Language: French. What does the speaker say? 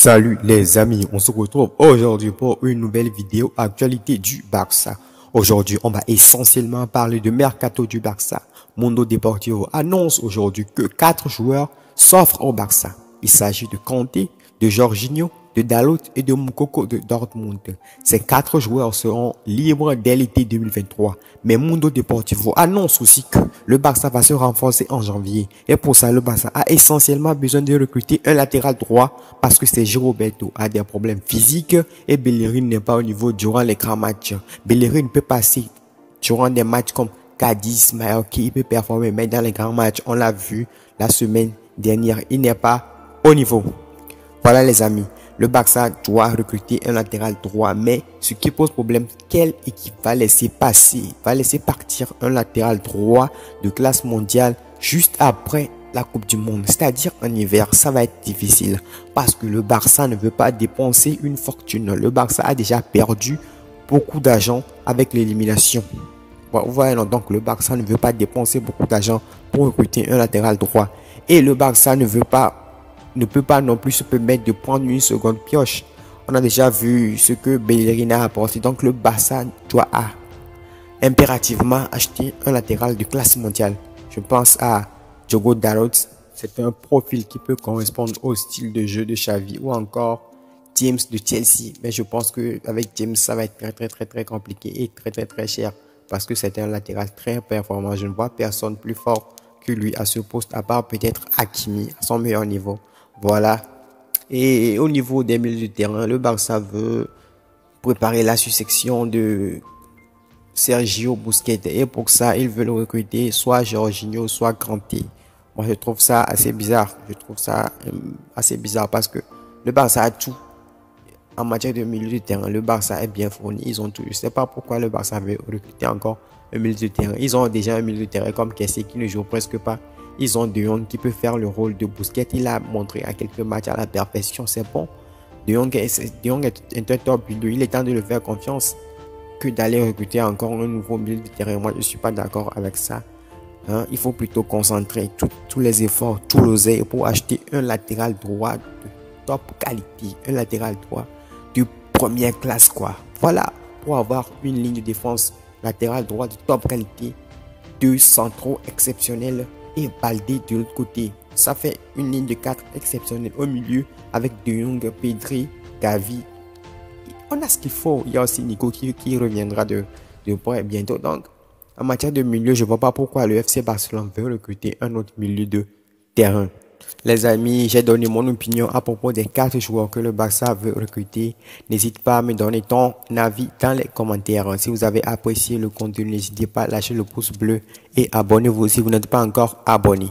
Salut les amis, on se retrouve aujourd'hui pour une nouvelle vidéo actualité du Barça. Aujourd'hui, on va essentiellement parler de mercato du Barça. Mundo Deportivo annonce aujourd'hui que 4 joueurs s'offrent au Barça. Il s'agit de Kanté, de Jorginho, de Dalot et de Moukoko de Dortmund. Ces 4 joueurs seront libres dès l'été 2023. Mais Mundo Deportivo annonce aussi que le Barça va se renforcer en janvier. Et pour ça, le Barça a essentiellement besoin de recruter un latéral droit parce que Sergio Roberto a des problèmes physiques et Bellerin n'est pas au niveau durant les grands matchs. Bellerin peut passer durant des matchs comme Cadiz, Mallorca, il peut performer, mais dans les grands matchs, on l'a vu la semaine dernière, il n'est pas au niveau. Voilà les amis. Le Barça doit recruter un latéral droit, mais ce qui pose problème, quelle équipe va laisser partir un latéral droit de classe mondiale juste après la Coupe du Monde, c'est-à-dire en hiver? Ça va être difficile parce que le Barça ne veut pas dépenser une fortune. Le Barça a déjà perdu beaucoup d'argent avec l'élimination. Voilà, donc le Barça ne veut pas dépenser beaucoup d'argent pour recruter un latéral droit. Et le Barça ne peut pas non plus se permettre de prendre une seconde pioche. On a déjà vu ce que Bellerin a apporté. Donc le Barça doit impérativement acheter un latéral de classe mondiale. Je pense à Diogo Dalot. C'est un profil qui peut correspondre au style de jeu de Xavi ou encore James de Chelsea. Mais je pense que avec James, ça va être très compliqué et très cher parce que c'est un latéral très performant. Je ne vois personne plus fort que lui à ce poste, à part peut-être Hakimi à son meilleur niveau. Voilà. Et au niveau des milieux de terrain, le Barça veut préparer la succession de Sergio Busquets. Et pour ça, ils veulent recruter soit Jorginho, soit Kanté. Moi, je trouve ça assez bizarre. Je trouve ça assez bizarre parce que le Barça a tout. En matière de milieu de terrain, le Barça est bien fourni. Ils ont tout. Je ne sais pas pourquoi le Barça veut recruter encore un milieu de terrain. Ils ont déjà un milieu de terrain comme Kessié qui ne joue presque pas. Ils ont De Jong qui peut faire le rôle de Busquets. Il a montré à quelques matchs à la perfection. C'est bon. De Jong est un top builder. Il est temps de le faire confiance que d'aller recruter encore un nouveau milieu de terrain. Moi, je ne suis pas d'accord avec ça. Il faut plutôt concentrer tous les efforts, tout l'oseille pour acheter un latéral droit de top qualité. Un latéral droit de première classe, quoi. Voilà. Pour avoir une ligne de défense latéral droit de top qualité, 2 centraux exceptionnels et Baldé de l'autre côté. Ça fait une ligne de 4 exceptionnelle au milieu avec De Jong, Pedri, Gavi. On a ce qu'il faut. Il y a aussi Nico qui reviendra de près bientôt. Donc, en matière de milieu, je ne vois pas pourquoi le FC Barcelone veut recruter un autre milieu de terrain. Les amis, j'ai donné mon opinion à propos des 4 joueurs que le Barça veut recruter. N'hésite pas à me donner ton avis dans les commentaires. Si vous avez apprécié le contenu, n'hésitez pas à lâcher le pouce bleu et abonnez-vous si vous n'êtes pas encore abonné.